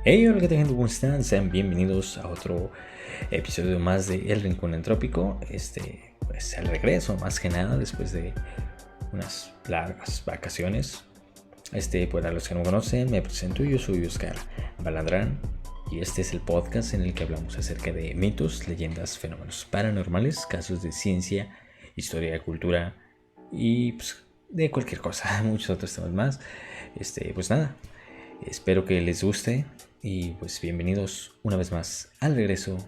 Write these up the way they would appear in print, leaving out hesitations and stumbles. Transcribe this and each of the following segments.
Hey, hola, ¿qué tal, gente? ¿Cómo están? Sean bienvenidos a otro episodio más de El Rincón Entrópico. Pues el regreso, más que nada, después de unas largas vacaciones. Para los que no me conocen, me presento, yo soy Oscar Balandrán y este es el podcast en el que hablamos acerca de mitos, leyendas, fenómenos paranormales, casos de ciencia, historia, cultura y pues, de cualquier cosa, muchos otros temas más. Pues nada, espero que les guste y pues bienvenidos una vez más al regreso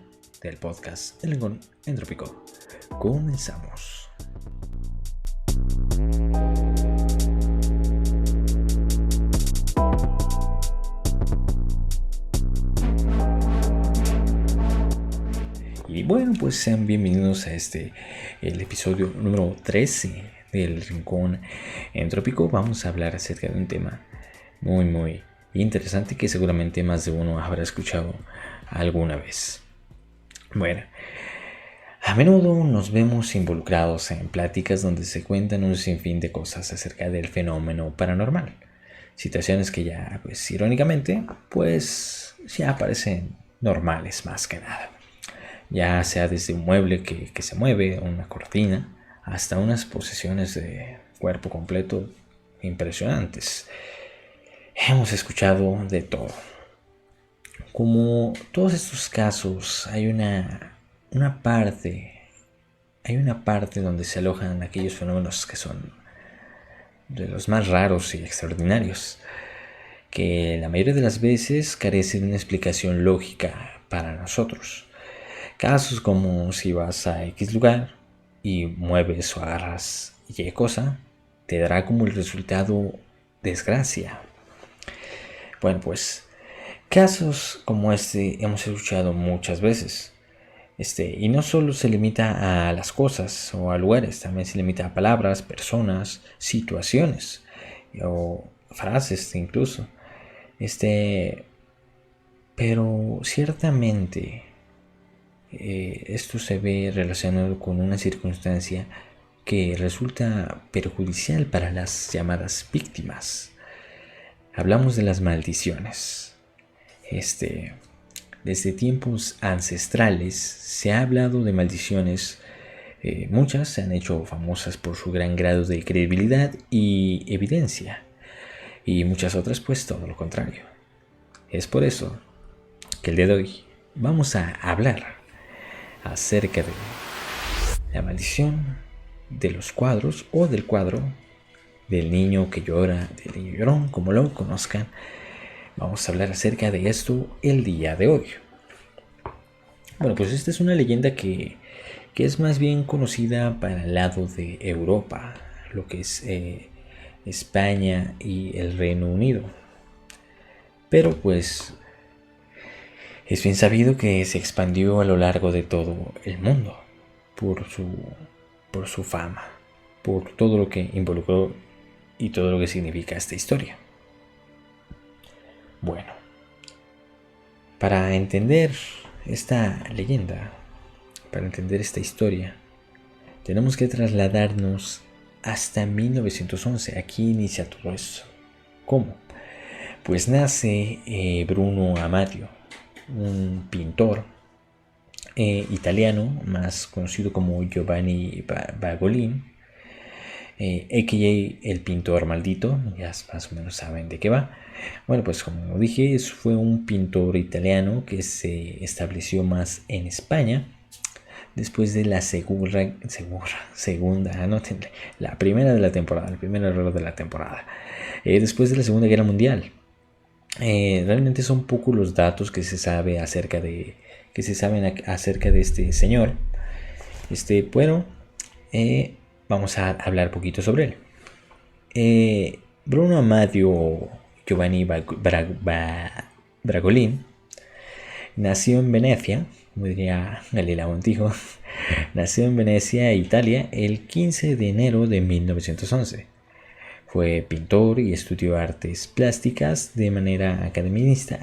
del podcast El Rincón Entrópico. Comenzamos. Y bueno, pues sean bienvenidos a el episodio número 13 del Rincón Entrópico. Vamos a hablar acerca de un tema muy interesante que seguramente más de uno habrá escuchado alguna vez. Bueno, a menudo nos vemos involucrados en pláticas donde se cuentan un sinfín de cosas acerca del fenómeno paranormal. Situaciones que ya, pues irónicamente, pues ya parecen normales más que nada. Ya sea desde un mueble que se mueve, una cortina, hasta unas posesiones de cuerpo completo impresionantes. Hemos escuchado de todo. Como todos estos casos, hay una parte donde se alojan aquellos fenómenos que son de los más raros y extraordinarios, que la mayoría de las veces carecen de una explicación lógica para nosotros. Casos como si vas a X lugar y mueves o agarras Y cosa, te dará como el resultado desgracia. Bueno, pues casos como este hemos escuchado muchas veces. Y no solo se limita a las cosas o a lugares, también se limita a palabras, personas, situaciones o frases incluso. Pero ciertamente esto se ve relacionado con una circunstancia que resulta perjudicial para las llamadas víctimas. Hablamos de las maldiciones. Desde tiempos ancestrales se ha hablado de maldiciones. Muchas se han hecho famosas por su gran grado de credibilidad y evidencia. Y muchas otras pues todo lo contrario. Es por eso que el día de hoy vamos a hablar acerca de la maldición de los cuadros o del cuadro del niño que llora, del niño llorón, como lo conozcan. Vamos a hablar acerca de esto el día de hoy. Bueno, pues esta es una leyenda que es más bien conocida para el lado de Europa, lo que es España y el Reino Unido. Pero pues es bien sabido que se expandió a lo largo de todo el mundo por su fama, por todo lo que involucró y todo lo que significa esta historia. Bueno, para entender esta leyenda, para entender esta historia, tenemos que trasladarnos hasta 1911. Aquí inicia todo esto. ¿Cómo? Pues nace Bruno Amadio, un pintor italiano, más conocido como Giovanni Bagolin, a.k.a. el pintor maldito. Ya más o menos saben de qué va. Bueno, pues como dije, fue un pintor italiano que se estableció más en España después de la la primera de la temporada, el primer error de la temporada, después de la Segunda Guerra Mundial. Realmente son pocos los datos que se saben acerca de este señor. Bueno, vamos a hablar un poquito sobre él. Bruno Amadio Giovanni Bragolin nació en Venecia, como diría Galileo Montijo. Nació en Venecia, Italia, el 15 de enero de 1911. Fue pintor y estudió artes plásticas de manera académica,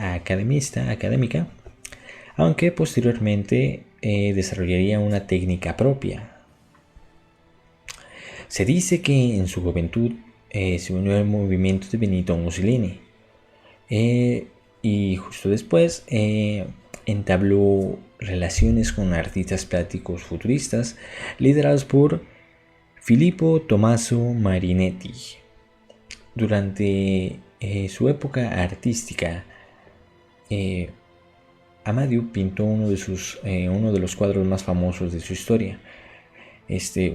aunque posteriormente desarrollaría una técnica propia. Se dice que en su juventud se unió al movimiento de Benito Mussolini, y justo después entabló relaciones con artistas plásticos futuristas liderados por Filippo Tommaso Marinetti. Durante su época artística, Amadeo pintó uno de los cuadros más famosos de su historia.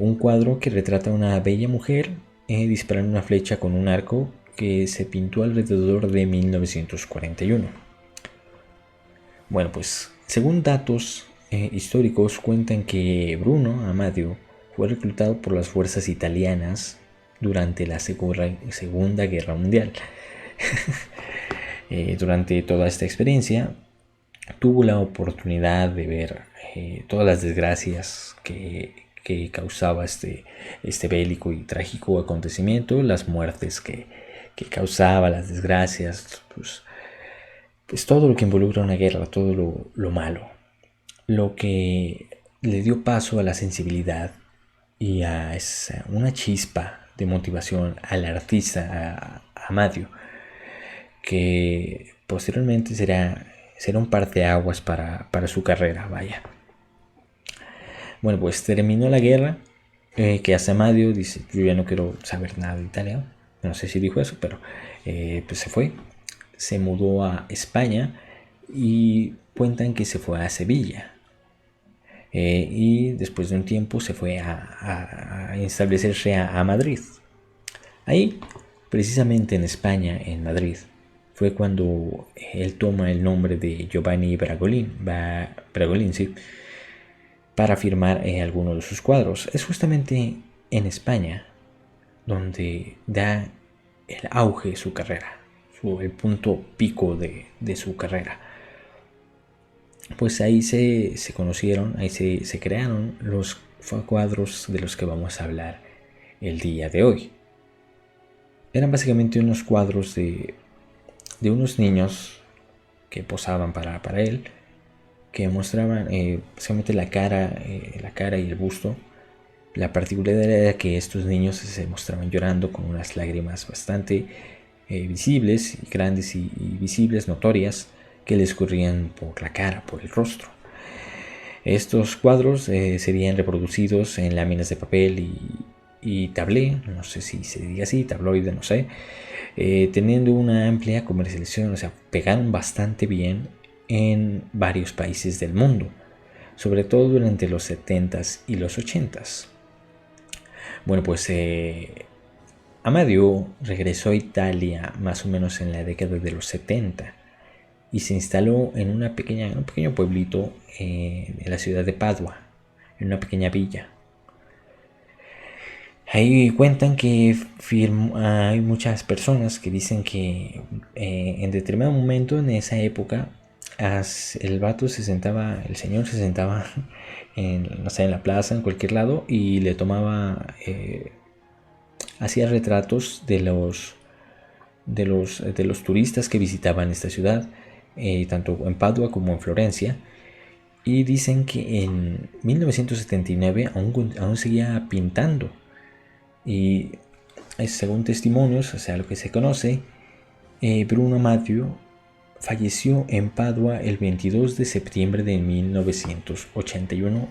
Un cuadro que retrata a una bella mujer disparando una flecha con un arco, que se pintó alrededor de 1941. Bueno, pues según datos históricos cuentan que Bruno Amadeo fue reclutado por las fuerzas italianas durante la Segunda Guerra Mundial. Durante toda esta experiencia tuvo la oportunidad de ver todas las desgracias que causaba este bélico y trágico acontecimiento, las muertes que causaba, las desgracias, pues todo lo que involucra una guerra, todo lo malo, lo que le dio paso a la sensibilidad y a una chispa de motivación al artista, a Amadeo, que posteriormente será un parteaguas para su carrera, vaya. Bueno, pues terminó la guerra, que hace Amadeo dice, yo ya no quiero saber nada de Italia, no sé si dijo eso, pero pues se fue, se mudó a España y cuentan que se fue a Sevilla. Y después de un tiempo se fue a establecerse a Madrid. Ahí, precisamente en España, en Madrid, fue cuando él toma el nombre de Giovanni Bragolin, sí, para firmar algunos de sus cuadros. Es justamente en España donde da el auge de su carrera, el punto pico de su carrera. Pues ahí se conocieron, ahí se crearon los cuadros de los que vamos a hablar el día de hoy. Eran básicamente unos cuadros de unos niños que posaban para él, que mostraban básicamente la cara y el busto. La particularidad era que estos niños se mostraban llorando con unas lágrimas bastante visibles, y grandes y visibles, notorias, que les corrían por la cara, por el rostro. Estos cuadros serían reproducidos en láminas de papel y tablé, no sé si se diga así, tabloide, no sé, teniendo una amplia comercialización, o sea, pegaron bastante bien en varios países del mundo, sobre todo durante los 70s y los 80s. Bueno, pues Amadeo regresó a Italia más o menos en la década de los 70 y se instaló en un pequeño pueblito en la ciudad de Padua, en una pequeña villa. Ahí cuentan que hay muchas personas que dicen que en determinado momento en esa época el señor se sentaba en la plaza, en cualquier lado, y le tomaba, hacía retratos de los turistas que visitaban esta ciudad, tanto en Padua como en Florencia. Y dicen que en 1979 aún seguía pintando. Y según testimonios, o sea, lo que se conoce, Bruno Amadeo falleció en Padua el 22 de septiembre de 1981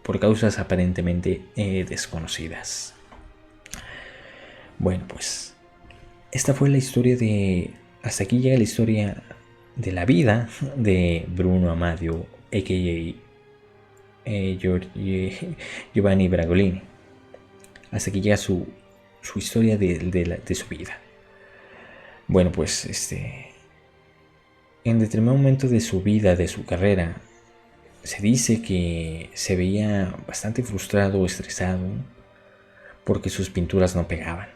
por causas aparentemente desconocidas. Bueno, pues esta fue la historia hasta aquí llega la historia de la vida de Bruno Amadeo, a.k.a. Giovanni Bragolini. Hasta aquí llega su historia de su vida. Bueno, pues en determinado momento de su vida, de su carrera, se dice que se veía bastante frustrado o estresado porque sus pinturas no pegaban.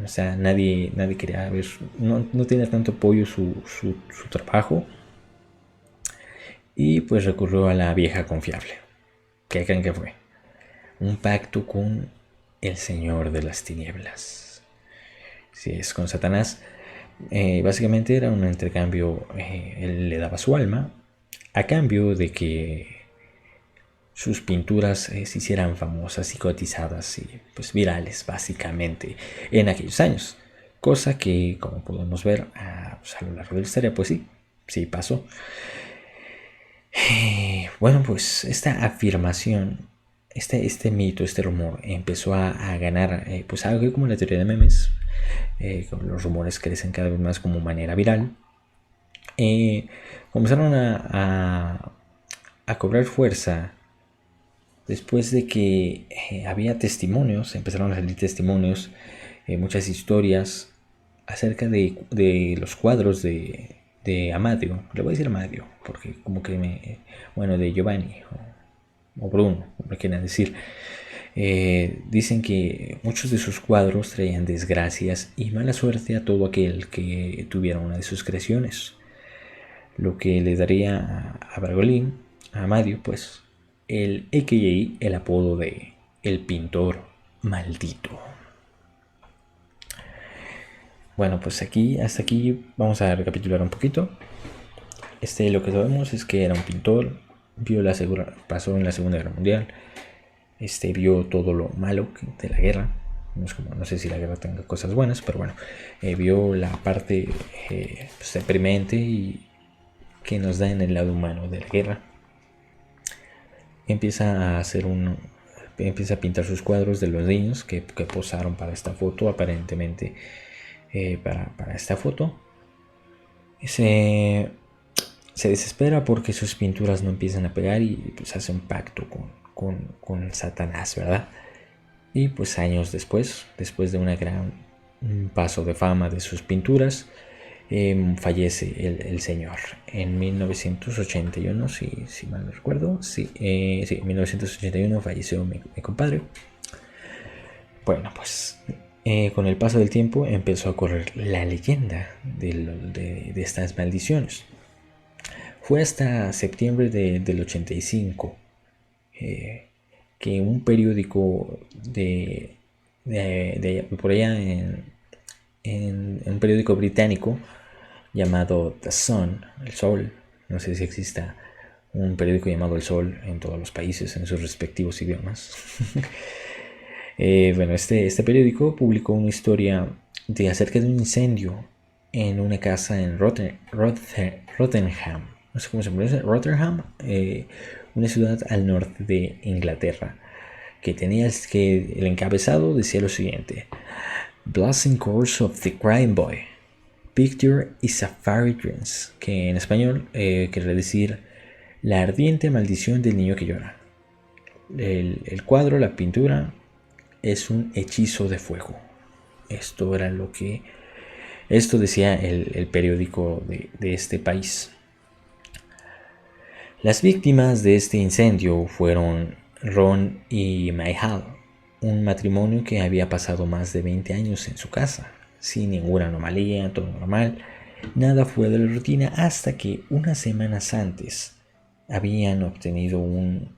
O sea, nadie quería ver, no tenía tanto apoyo su trabajo, y pues recurrió a la vieja confiable. ¿Qué creen que fue? Un pacto con el Señor de las Tinieblas. Si es con Satanás. Básicamente era un intercambio. Él le daba su alma a cambio de que sus pinturas se hicieran famosas y cotizadas y pues virales básicamente en aquellos años. Cosa que, como podemos ver pues, a lo largo de la historia, pues sí pasó. Bueno, pues esta afirmación, este mito, este rumor empezó a ganar pues algo como la teoría de memes. Los rumores crecen cada vez más como manera viral. Comenzaron a cobrar fuerza después de que había testimonios, empezaron a salir testimonios, muchas historias acerca de los cuadros de Amadio. Le voy a decir Amadio, porque como que bueno, de Giovanni o Bruno, como me quieran decir. Dicen que muchos de sus cuadros traían desgracias y mala suerte a todo aquel que tuviera una de sus creaciones, lo que le daría a Bragolin, a Amadio, pues, el a.k.a. el apodo de el pintor maldito. Bueno, pues hasta aquí vamos a recapitular un poquito. Lo que sabemos es que era un pintor, pasó en la Segunda Guerra Mundial, vio todo lo malo de la guerra. No sé si la guerra tenga cosas buenas, pero bueno, vio la parte pues, deprimente y que nos da en el lado humano de la guerra. Empieza a pintar sus cuadros de los niños que posaron para esta foto, aparentemente para esta foto. Se desespera porque sus pinturas no empiezan a pegar y pues hace un pacto con Satanás, ¿verdad? Y pues años después de una gran paso de fama de sus pinturas, fallece el señor en 1981, si mal no recuerdo. Sí, 1981 falleció mi compadre. Bueno, pues con el paso del tiempo empezó a correr la leyenda de estas maldiciones. Fue hasta septiembre del 85 que un periódico por allá en un periódico británico llamado The Sun, el Sol, no sé si exista un periódico llamado El Sol en todos los países en sus respectivos idiomas. Bueno, este periódico publicó una historia acerca de un incendio en una casa en Rotherham, no sé cómo se pronuncia, Rotherham, una ciudad al norte de Inglaterra, que tenía el encabezado decía lo siguiente: Blazing Course of the Crime Boy, Picture is a Fairy Dreams, que en español quiere decir la ardiente maldición del niño que llora. El cuadro, la pintura, es un hechizo de fuego. Esto decía el periódico de este país. Las víctimas de este incendio fueron Ron y Mayhal, un matrimonio que había pasado más de 20 años en su casa, sin ninguna anomalía, todo normal, nada fuera de la rutina, hasta que unas semanas antes habían obtenido un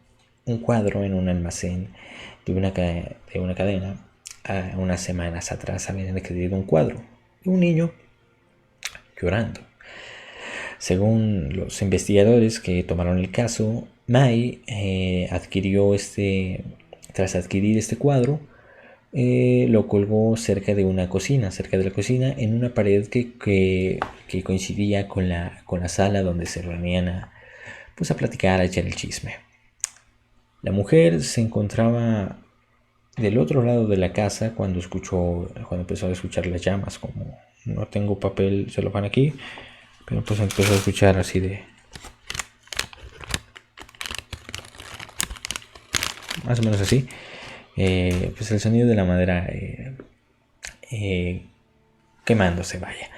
cuadro en un almacén de una cadena. Unas semanas atrás habían adquirido un cuadro de un niño llorando. Según los investigadores que tomaron el caso, May tras adquirir este cuadro, lo colgó cerca de la cocina, en una pared que coincidía con la sala donde se reunían a platicar, a echar el chisme. La mujer se encontraba del otro lado de la casa cuando empezó a escuchar las llamas. Como no tengo papel celofán aquí, pero pues empezó a escuchar así de más o menos así, pues el sonido de la madera quemándose, vaya.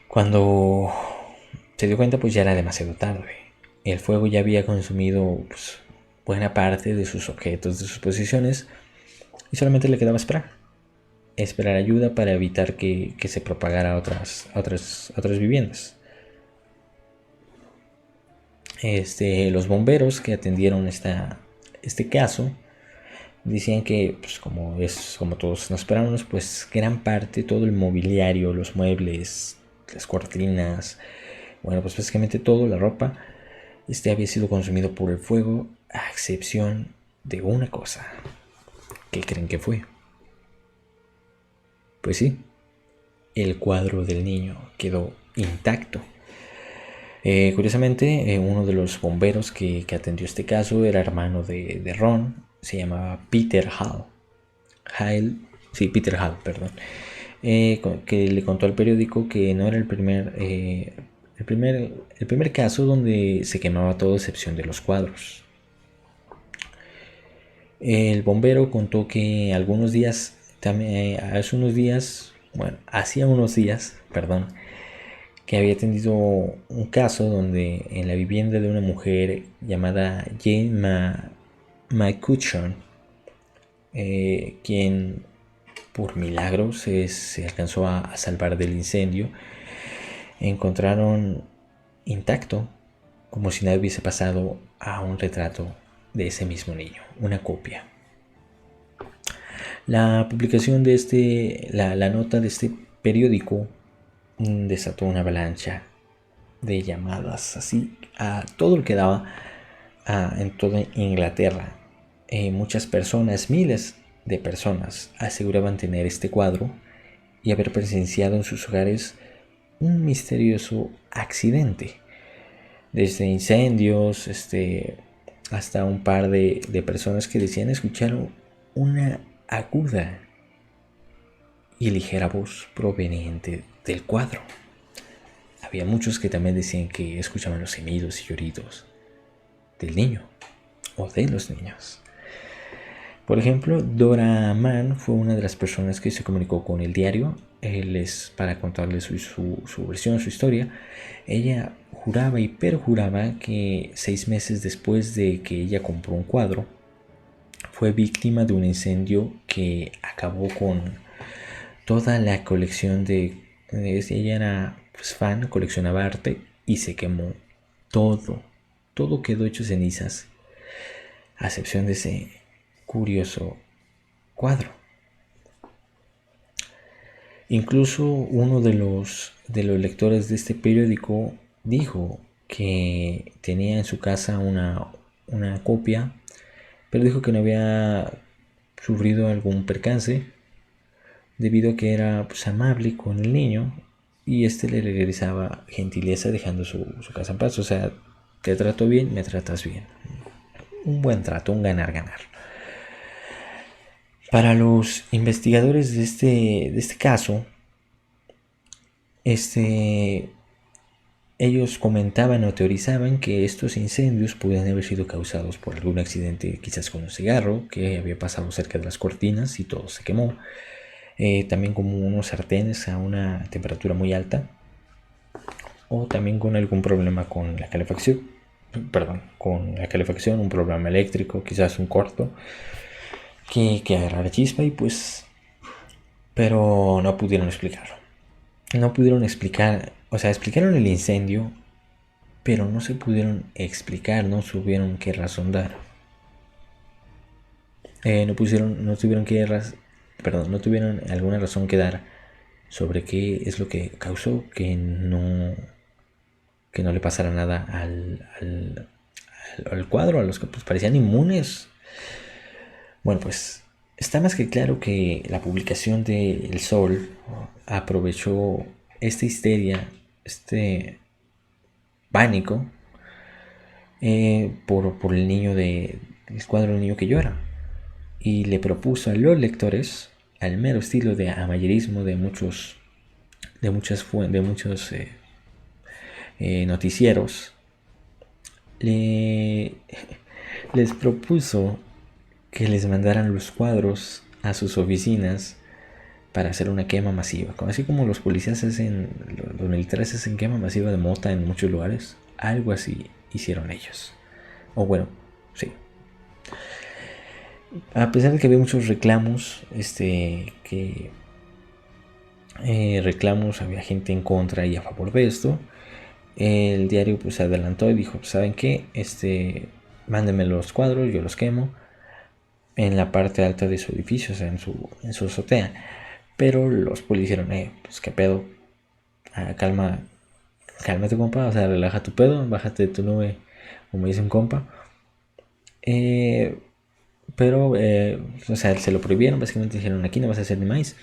Cuando se dio cuenta, pues ya era demasiado tarde. El fuego ya había consumido pues, buena parte de sus objetos, de sus posiciones, y solamente le quedaba esperar ayuda para evitar que se propagara a otras viviendas. Los bomberos que atendieron este caso decían que, pues como todos nos esperábamos, pues gran parte, todo el mobiliario, los muebles, las cortinas, bueno, pues básicamente todo, la ropa, había sido consumido por el fuego a excepción de una cosa. ¿Qué creen que fue? Pues sí, el cuadro del niño quedó intacto. Curiosamente, uno de los bomberos que atendió este caso era hermano de Ron, se llamaba Peter Hall. Peter Hall, perdón. Que le contó al periódico que no era el primer caso donde se quemaba todo excepción de los cuadros. El bombero contó que hacía unos días, perdón, que había tenido un caso donde en la vivienda de una mujer llamada Jane McCutcheon, quien por milagro se alcanzó a salvar del incendio, encontraron intacto, como si nada hubiese pasado, a un retrato de ese mismo niño, una copia. La publicación de la nota de este periódico desató una avalancha de llamadas así a todo lo que daba en toda Inglaterra. Muchas personas, miles de personas, aseguraban tener este cuadro y haber presenciado en sus hogares un misterioso accidente, desde incendios hasta un par de personas que decían escuchar una aguda y ligera voz proveniente del cuadro. Había muchos que también decían que escuchaban los gemidos y lloridos del niño o de los niños. Por ejemplo, Dora Mann fue una de las personas que se comunicó con el diario. Para contarles su versión, su historia. Ella juraba y perjuraba que 6 meses después de que ella compró un cuadro, fue víctima de un incendio que acabó con toda la colección ella era fan, coleccionaba arte y se quemó todo. Todo quedó hecho cenizas, a excepción de ese curioso cuadro. Incluso uno de los lectores de este periódico dijo que tenía en su casa una copia, pero dijo que no había sufrido algún percance debido a que era amable con el niño y le regresaba gentileza dejando su casa en paz. O sea, te trato bien, me tratas bien. Un buen trato, un ganar-ganar. Para los investigadores de este caso, ellos comentaban o teorizaban que estos incendios podían haber sido causados por algún accidente, quizás con un cigarro que había pasado cerca de las cortinas y todo se quemó. También como unos sartenes a una temperatura muy alta, o también con algún problema con la calefacción, un problema eléctrico, quizás un corto que agarrara chispa y pero no pudieron explicarlo. No pudieron explicar, explicaron el incendio, pero no se pudieron explicar, no supieron qué razón dar. No tuvieron alguna razón que dar sobre qué es lo que causó que no le pasara nada al cuadro, a los que parecían inmunes. Bueno, pues está más que claro que la publicación de El Sol aprovechó esta histeria, este pánico por el niño el cuadro del niño que llora, y le propuso a los lectores, al mero estilo de amarillismo de muchos noticieros, les propuso que les mandaran los cuadros a sus oficinas para hacer una quema masiva, así como los policías los militares hacen quema masiva de mota en muchos lugares. Algo así hicieron ellos, o bueno, sí. A pesar de que había muchos reclamos, había gente en contra y a favor de esto. El diario se adelantó y dijo, ¿saben qué? Mándenme los cuadros, yo los quemo en la parte alta de su edificio, o sea, en su azotea. Pero los policías dijeron, qué pedo, cálmate compa, o sea, relaja tu pedo, bájate de tu nube, como dice un compa. Eh, pero, o sea, se lo prohibieron, básicamente dijeron, aquí no vas a hacer ni más,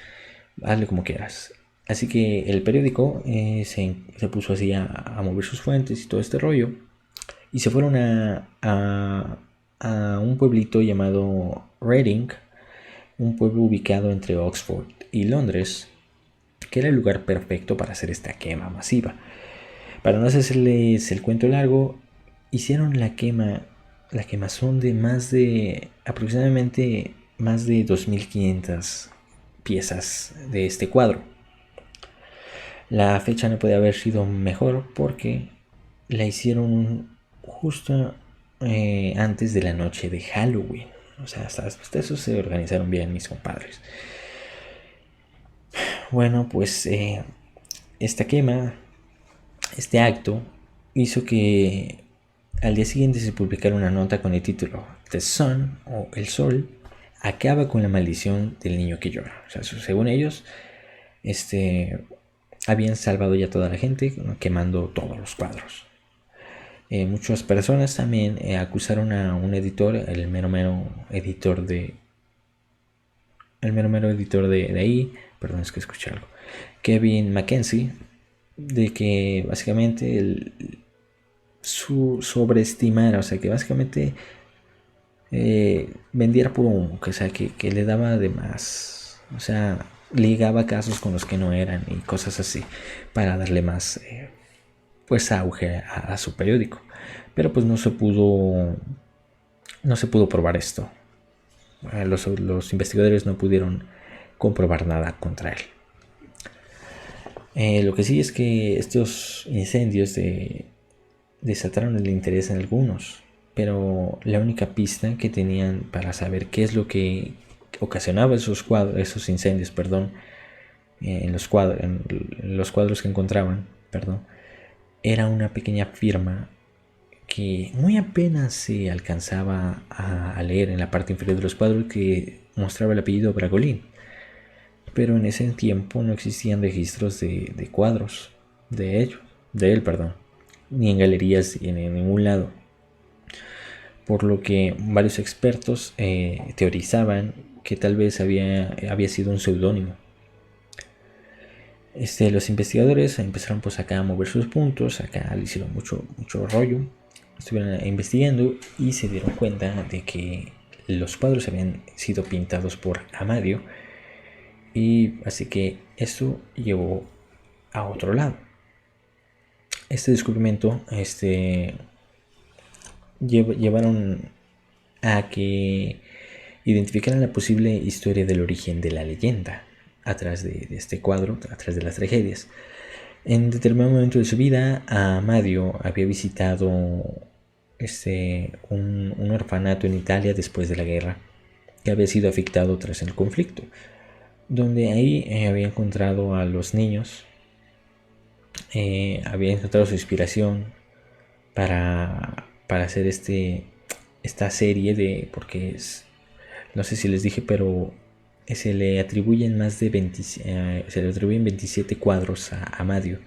hazle como quieras. Así que el periódico se puso así a mover sus fuentes y todo este rollo. Y se fueron a un pueblito llamado Reading, un pueblo ubicado entre Oxford y Londres, que era el lugar perfecto para hacer esta quema masiva. Para no hacerles el cuento largo, hicieron la quemazón de aproximadamente más de 2.500 piezas de este cuadro. La fecha no podía haber sido mejor porque la hicieron justo antes de la noche de Halloween. O sea, hasta eso se organizaron bien mis compadres. Bueno, pues esta quema, este acto, hizo que al día siguiente se publicara una nota con el título The Sun, o El Sol, acaba con la maldición del niño que llora. O sea, según ellos, habían salvado ya toda la gente quemando todos los cuadros. Muchas personas también acusaron a un editor, el mero editor de ahí, perdón, es que escuché algo, Kevin Mackenzie, de que básicamente sobreestimara, o sea, que básicamente vendiera puro humo, o sea, que le daba de más, o sea, ligaba casos con los que no eran y cosas así, para darle más pues auge a su periódico. Pero pues no se pudo probar esto. Los investigadores no pudieron comprobar nada contra él. Lo que sí es que estos incendios desataron el interés en algunos, pero la única pista que tenían para saber qué es lo que ocasionaba esos incendios, perdón, en los cuadros que encontraban, perdón, era una pequeña firma que muy apenas se alcanzaba a leer en la parte inferior de los cuadros, que mostraba el apellido Bragolin. Pero en ese tiempo no existían registros de cuadros de él, perdón, ni en galerías ni en ningún lado. Por lo que varios expertos teorizaban que tal vez había sido un seudónimo. Los investigadores empezaron pues acá a mover sus puntos, acá le hicieron mucho rollo, estuvieron investigando y se dieron cuenta de que los cuadros habían sido pintados por Amadio, y así que esto llevó a otro lado. Este descubrimiento llevaron a que identificaran la posible historia del origen de la leyenda atrás de este cuadro, atrás de las tragedias. En determinado momento de su vida, Amadio había visitado un orfanato en Italia después de la guerra, que había sido afectado tras el conflicto, donde ahí había encontrado a los niños, había encontrado su inspiración para hacer esta serie porque no sé si les dije, pero se le atribuyen más de 27 cuadros a Amadio,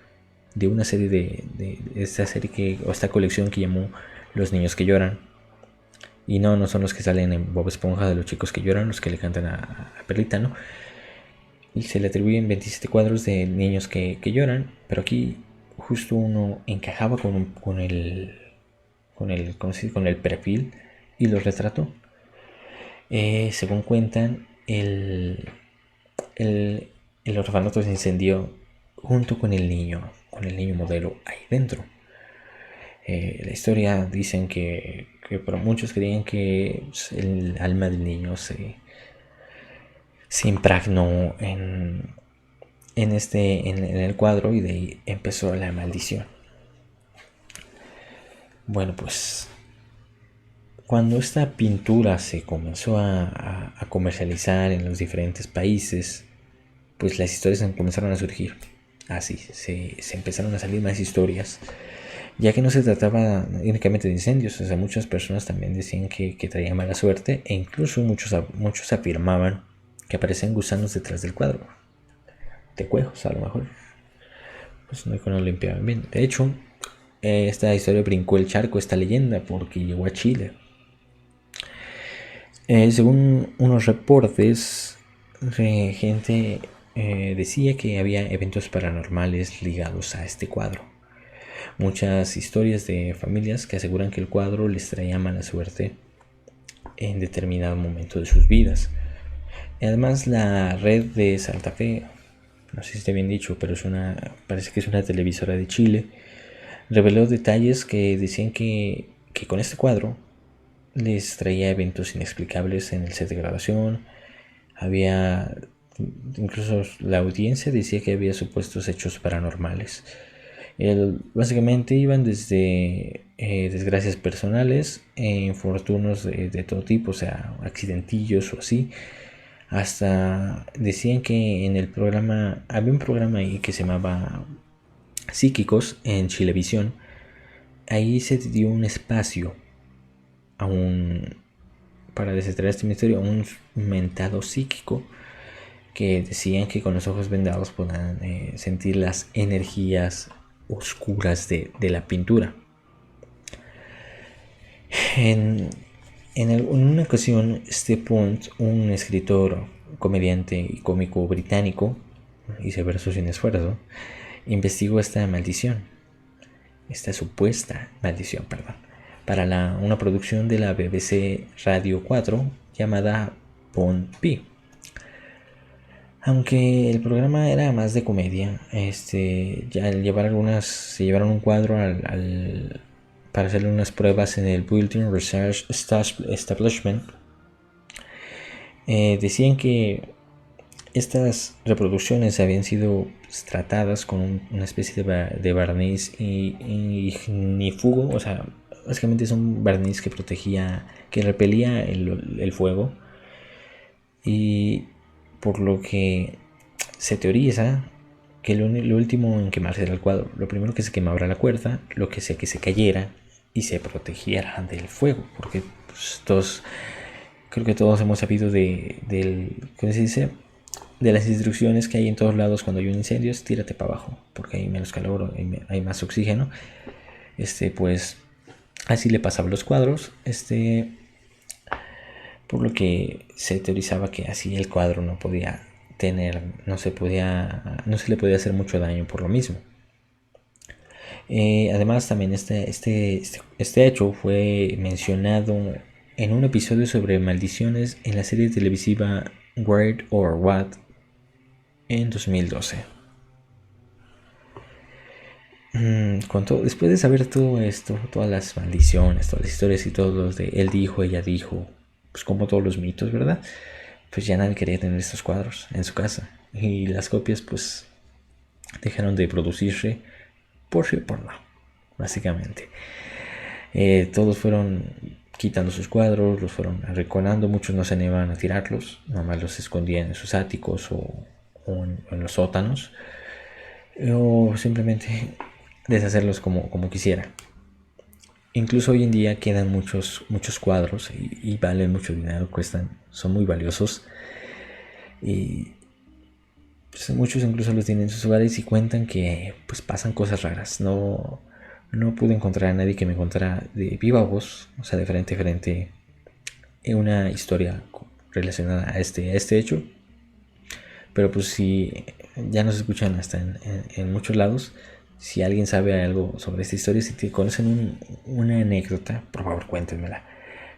de una serie de esta serie o esta colección que llamó Los Niños que Lloran. Y no son los que salen en Bob Esponja, de los chicos que lloran, los que le cantan a Perlita, ¿no? Y se le atribuyen 27 cuadros de niños que lloran, pero aquí justo uno encajaba con el perfil y lo retrató. Según cuentan, el orfanato se incendió junto con el niño modelo ahí dentro. La historia dicen que pero muchos creían que el alma del niño se impregnó en el cuadro, y de ahí empezó la maldición. Bueno, pues cuando esta pintura se comenzó a comercializar en los diferentes países, pues las historias comenzaron a surgir. Así se empezaron a salir más historias, ya que no se trataba únicamente de incendios. O sea, muchas personas también decían que traía mala suerte, e incluso muchos afirmaban que aparecían gusanos detrás del cuadro, tecuejos a lo mejor, pues no lo limpiaban bien. De hecho, esta historia brincó el charco, esta leyenda, porque llegó a Chile. Según unos reportes, gente decía que había eventos paranormales ligados a este cuadro. Muchas historias de familias que aseguran que el cuadro les traía mala suerte en determinado momento de sus vidas. Además, la red de Santa Fe, no sé si está bien dicho, pero parece que es una televisora de Chile, reveló detalles que decían que con este cuadro les traía eventos inexplicables en el set de grabación. Había, incluso la audiencia decía que había supuestos hechos paranormales. Básicamente iban desde desgracias personales, infortunios de todo tipo, o sea, accidentillos o así, hasta decían que en el programa, había un programa ahí que se llamaba Psíquicos en Chilevisión. Ahí se dio un espacio a para desentrañar este misterio, a un mentado psíquico que decían que con los ojos vendados podían sentir las energías oscuras de la pintura. En una ocasión, Steve Punt, un escritor, comediante y cómico británico, hice verso sin esfuerzo, investigó esta maldición, esta supuesta maldición, perdón, para una producción de la BBC Radio 4 llamada Pont P. Aunque el programa era más de comedia, ya se llevaron un cuadro para hacerle unas pruebas en el Building Research Establishment. Decían que estas reproducciones habían sido tratadas con una especie de barniz ignífugo, o sea, básicamente es un barniz que que repelía el fuego, y por lo que se teoriza que lo último en quemarse era el cuadro. Lo primero que se quemaba era la cuerda, lo que sea que se cayera y se protegiera del fuego, porque pues, creo que todos hemos sabido ¿cómo se dice? De las instrucciones que hay en todos lados cuando hay un incendio: es tírate para abajo, porque hay menos calor, hay más oxígeno. Pues así le pasaba a los cuadros, por lo que se teorizaba que así el cuadro no podía no se le podía hacer mucho daño por lo mismo. Además, también este hecho fue mencionado en un episodio sobre maldiciones en la serie televisiva Weird or What en 2012. Después de saber todo esto, todas las maldiciones, todas las historias y todos los de él dijo, ella dijo, pues como todos los mitos, ¿verdad? Pues ya nadie quería tener estos cuadros en su casa, y las copias pues dejaron de producirse por sí o por no, básicamente. Todos fueron quitando sus cuadros, los fueron arrinconando, muchos no se animaban a tirarlos, nomás los escondían en sus áticos o en los sótanos, o simplemente deshacerlos como quisiera. Incluso hoy en día quedan muchos cuadros y valen mucho dinero, son muy valiosos, y pues muchos incluso los tienen en sus hogares y cuentan que pues pasan cosas raras. No pude encontrar a nadie que me contara de viva voz, o sea, de frente a frente, una historia relacionada a este hecho. Pero pues si ya nos escuchan hasta en muchos lados, si alguien sabe algo sobre esta historia, si te conocen una anécdota, por favor cuéntenmela.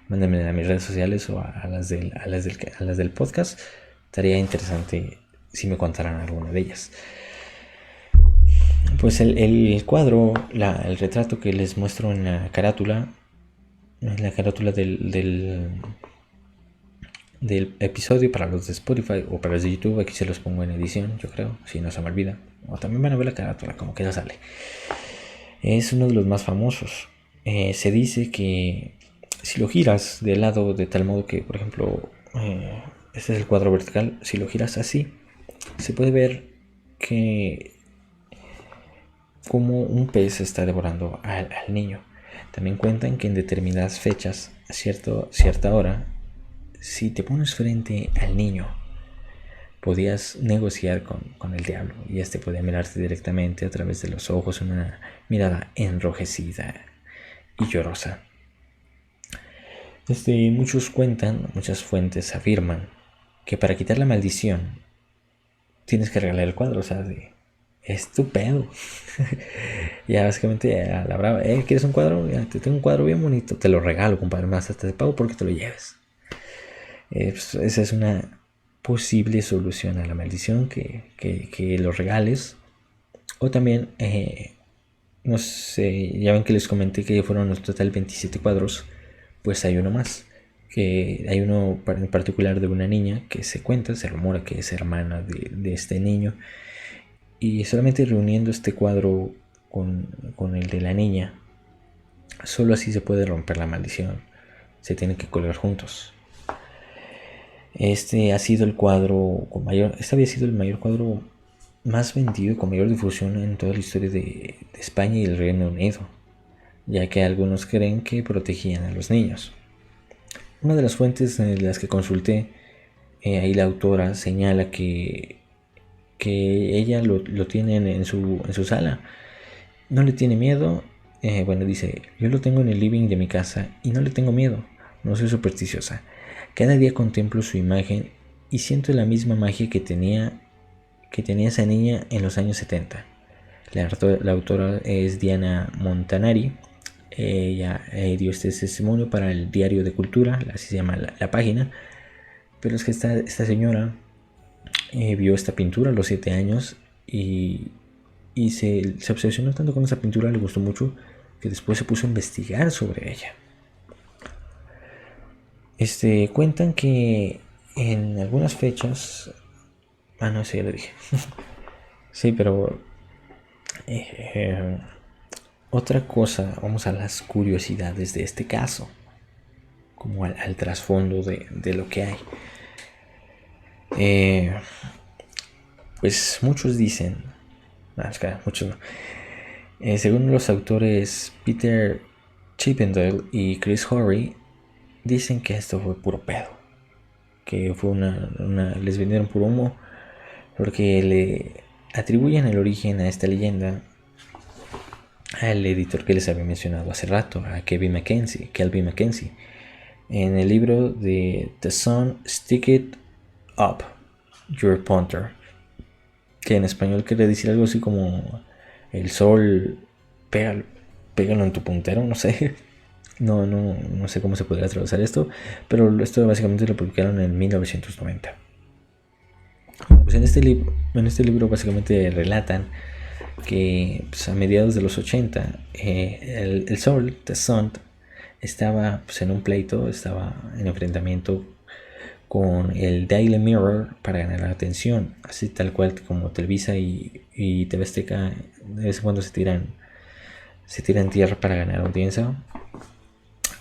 Mándenmela a mis redes sociales o a las del podcast. Estaría interesante si me contaran alguna de ellas. Pues el cuadro, el retrato que les muestro en la carátula del episodio, para los de Spotify o para los de YouTube, aquí se los pongo en edición, yo creo, si no se me olvida, o también van a ver la carátula como que ya sale. Es uno de los más famosos. Se dice que si lo giras de lado de tal modo que, por ejemplo, este es el cuadro vertical, si lo giras así, se puede ver que como un pez está devorando al niño. También cuentan que en determinadas fechas, a cierta hora, si te pones frente al niño, podías negociar con el diablo, y este podía mirarte directamente a través de los ojos, en una mirada enrojecida y llorosa. Muchas fuentes afirman que para quitar la maldición tienes que regalar el cuadro, o sea, es tu pedo. Ya básicamente a la brava, ¿quieres un cuadro? Ya, te tengo un cuadro bien bonito, te lo regalo, compadre, más hasta te pago porque te lo lleves. Pues, esa es una posible solución a la maldición, que lo regales. O también, no sé, ya ven que les comenté que fueron en total 27 cuadros, pues hay uno más. Que hay uno en particular de una niña que se rumora que es hermana de este niño. Y solamente reuniendo este cuadro con el de la niña, solo así se puede romper la maldición. Se tienen que colgar juntos. Este había sido el mayor cuadro más vendido, con mayor difusión en toda la historia de España y el Reino Unido, ya que algunos creen que protegían a los niños. Una de las fuentes en las que consulté, ahí la autora señala que ella lo tiene en su sala. No le tiene miedo. Bueno, dice, yo lo tengo en el living de mi casa y no le tengo miedo. No soy supersticiosa. Cada día contemplo su imagen y siento la misma magia que tenía esa niña en los años 70. La autora es Diana Montanari. Ella dio este testimonio para el Diario de Cultura, así se llama la página. Pero es que esta señora vio esta pintura a los 7 años y se obsesionó tanto con esa pintura, le gustó mucho, que después se puso a investigar sobre ella. Cuentan que en algunas fechas... no, sí, ya lo dije. Sí, pero... otra cosa, vamos a las curiosidades de este caso, como al trasfondo de lo que hay. Pues muchos dicen, muchos no. Según los autores Peter Chippendale y Chris Horry, dicen que esto fue puro pedo, que fue les vendieron puro humo, porque le atribuyen el origen a esta leyenda al editor que les había mencionado hace rato, a Kelvin Mackenzie, en el libro de The Sun Stick It Up Your Punter, que en español quiere decir algo así como el sol, pégalo en tu puntero, no sé. No sé cómo se podría traducir esto, pero esto básicamente lo publicaron en 1990. Pues en este libro básicamente relatan que pues, a mediados de los 80 el Sol, The Sun, estaba pues, en un pleito, estaba en enfrentamiento con el Daily Mirror para ganar la atención, así tal cual como Televisa y TV Azteca de vez en cuando se tiran tierra para ganar audiencia.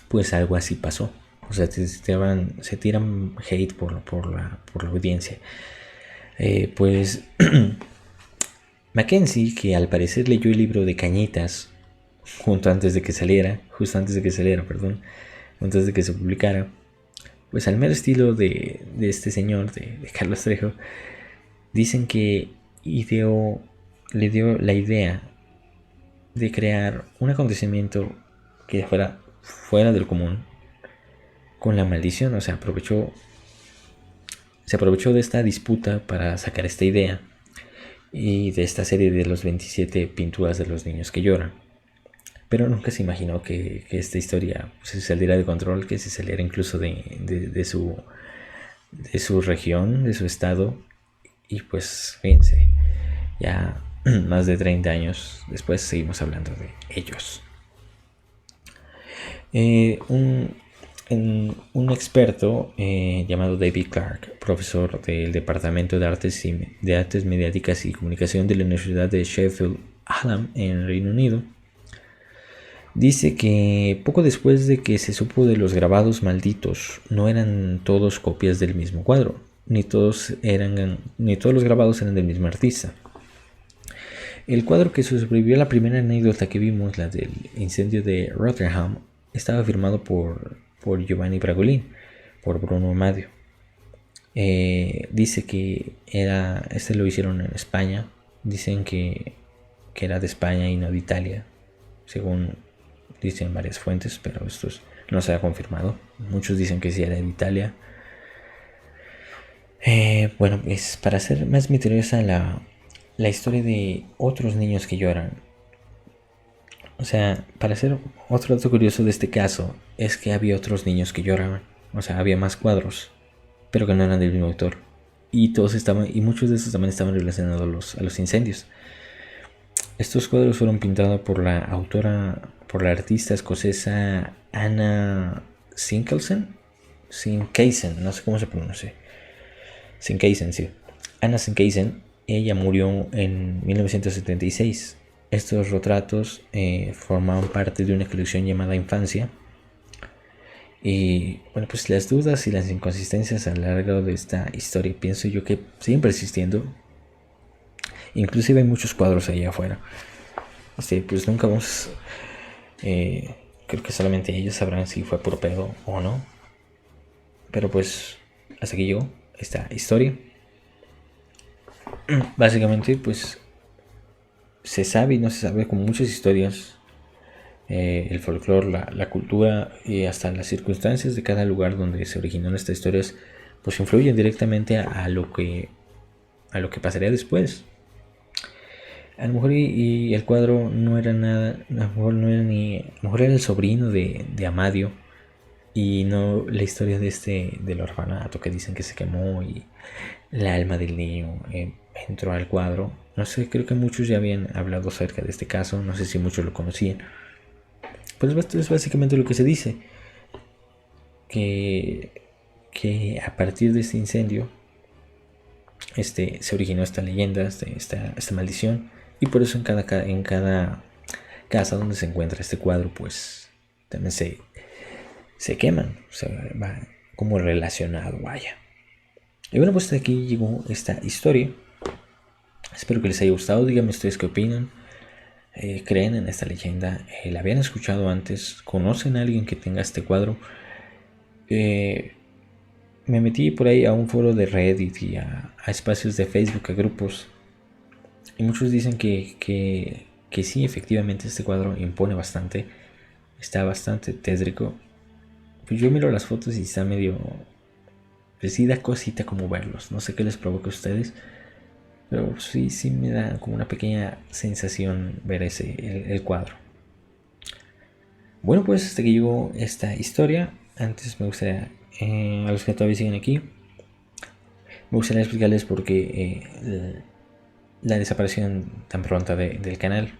Pues algo así pasó. O sea, se tiran hate por la audiencia. Pues Mackenzie, que al parecer leyó el libro de Cañitas justo antes de que saliera, perdón, antes de que se publicara, pues al mero estilo de este señor, de Carlos Trejo, dicen que le dio la idea de crear un acontecimiento que fuera del común con la maldición. O sea, se aprovechó de esta disputa para sacar esta idea y de esta serie de los 27 pinturas de los niños que lloran. Pero nunca se imaginó que esta historia se saliera de control, que se saliera incluso de su región, de su estado. Y pues fíjense, ya más de 30 años después seguimos hablando de ellos. Un experto llamado David Clark, profesor del Departamento de Artes Mediáticas y Comunicación de la Universidad de Sheffield Hallam en Reino Unido, dice que poco después de que se supo de los grabados malditos, no eran todos copias del mismo cuadro, ni todos los grabados eran del mismo artista. El cuadro que sobrevivió a la primera anécdota que vimos, la del incendio de Rotherham, estaba firmado por Giovanni Bragolin, por Bruno Amadio. Dice que lo hicieron en España. Dicen que era de España y no de Italia, según dicen varias fuentes, pero esto es no se ha confirmado. Muchos dicen que sí era de Italia. Bueno, pues para hacer más misteriosa la historia de otros niños que lloran. O sea, para hacer otro dato curioso de este caso es que había otros niños que lloraban. O sea, había más cuadros, pero que no eran del mismo autor. Y muchos de estos también estaban relacionados a los incendios. Estos cuadros fueron pintados por la artista escocesa Anna Sinkelsen, no sé cómo se pronuncia. Sinkesen, sí. Anna Sinkesen, ella murió en 1976. Estos retratos formaban parte de una colección llamada Infancia. Y bueno, pues las dudas y las inconsistencias a lo largo de esta historia pienso yo que siguen persistiendo. Inclusive hay muchos cuadros allá afuera. Pues nunca vamos... creo que solamente ellos sabrán si fue puro pedo o no. Pero pues hasta aquí llegó esta historia. Básicamente pues se sabe y no se sabe, como muchas historias, el folclore, la cultura y hasta las circunstancias de cada lugar donde se originó estas historias pues influyen directamente a lo que pasaría después. A lo mejor y el cuadro no era nada, a lo mejor no era ni, a lo mejor era el sobrino de Amadio y no la historia del orfanato que dicen que se quemó y la alma del niño entró al cuadro. No sé, creo que muchos ya habían hablado acerca de este caso, no sé si muchos lo conocían. Pues esto es básicamente lo que se dice, que a partir de este incendio se originó esta leyenda, esta maldición, y por eso en cada casa donde se encuentra este cuadro pues también se queman, se va como relacionado, vaya. Y bueno, pues hasta aquí llegó esta historia. Espero que les haya gustado. Díganme ustedes qué opinan. ¿Creen en esta leyenda? ¿La habían escuchado antes? ¿Conocen a alguien que tenga este cuadro? Me metí por ahí a un foro de Reddit y a espacios de Facebook, a grupos. Y muchos dicen que sí, efectivamente este cuadro impone bastante. Está bastante tétrico. Pues yo miro las fotos y está medio... Pues sí da cosita como verlos. No sé qué les provoca a ustedes. Pero sí me da como una pequeña sensación ver el cuadro. Bueno, pues hasta que llegó esta historia. Antes me gustaría, a los que todavía siguen aquí, me gustaría explicarles por qué la desaparición tan pronta del canal.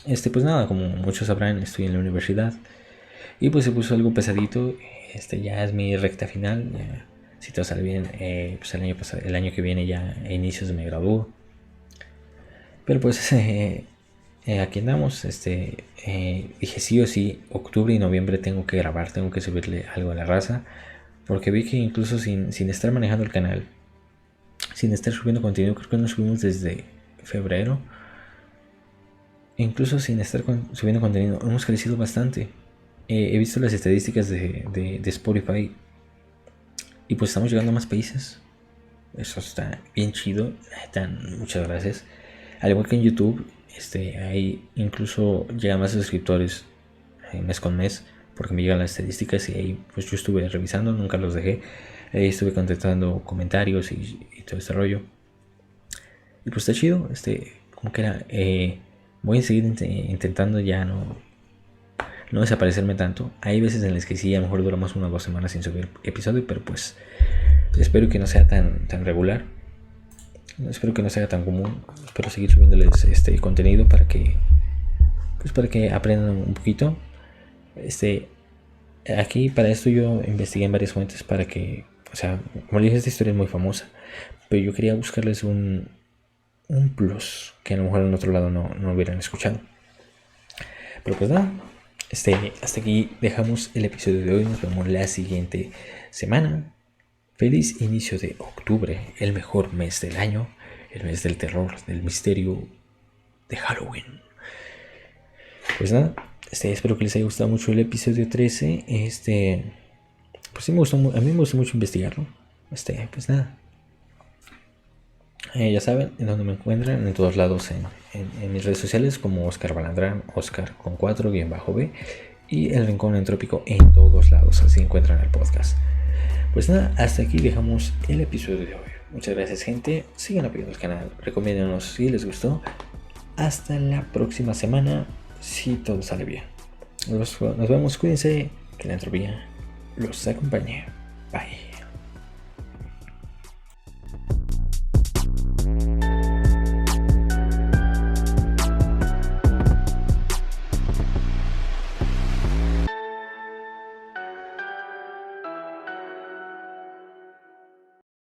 Pues nada, como muchos sabrán, estoy en la universidad y pues se puso algo pesadito. Ya es mi recta final. Ya, si todo sale bien, pues el año que viene ya a inicios me gradúo. Pero pues aquí andamos. Dije sí o sí, octubre y noviembre tengo que grabar, tengo que subirle algo a la raza. Porque vi que incluso sin estar manejando el canal, sin estar subiendo contenido, creo que no subimos desde febrero. Incluso sin estar subiendo contenido, hemos crecido bastante. He visto las estadísticas de Spotify y pues estamos llegando a más países. Eso está bien chido. Muchas gracias. Al igual que en YouTube, ahí incluso llegan más suscriptores mes con mes, porque me llegan las estadísticas y ahí pues yo estuve revisando, nunca los dejé. Ahí estuve contestando comentarios y todo este rollo. Y pues está chido. Como que era, voy a seguir intentando ya no desaparecerme tanto. Hay veces en las que sí, a lo mejor duramos 1 o 2 semanas sin subir episodio, pero pues espero que no sea tan regular. Espero que no sea tan común. Espero seguir subiéndoles este contenido para que aprendan un poquito. Aquí para esto yo investigué en varias fuentes para que, o sea, como les dije, esta historia es muy famosa, pero yo quería buscarles un plus que a lo mejor en otro lado no hubieran escuchado. Pero pues nada, hasta aquí dejamos el episodio de hoy. Nos vemos la siguiente semana. Feliz inicio de octubre, el mejor mes del año, el mes del terror, del misterio, de Halloween. Pues nada, espero que les haya gustado mucho el episodio 13. Pues sí a mí me gustó mucho investigarlo. Pues nada. Ya saben en dónde me encuentran, en todos lados en mis redes sociales como Oscar Balandrán, Oscar con 4-B. y El Rincón Entrópico en todos lados, así encuentran el podcast. Pues nada, hasta aquí dejamos el episodio de hoy. Muchas gracias, gente. Sigan apoyando el canal, recomiéndanos si les gustó. Hasta la próxima semana, si todo sale bien. Nos vemos, cuídense, que la entropía los acompañe. Bye.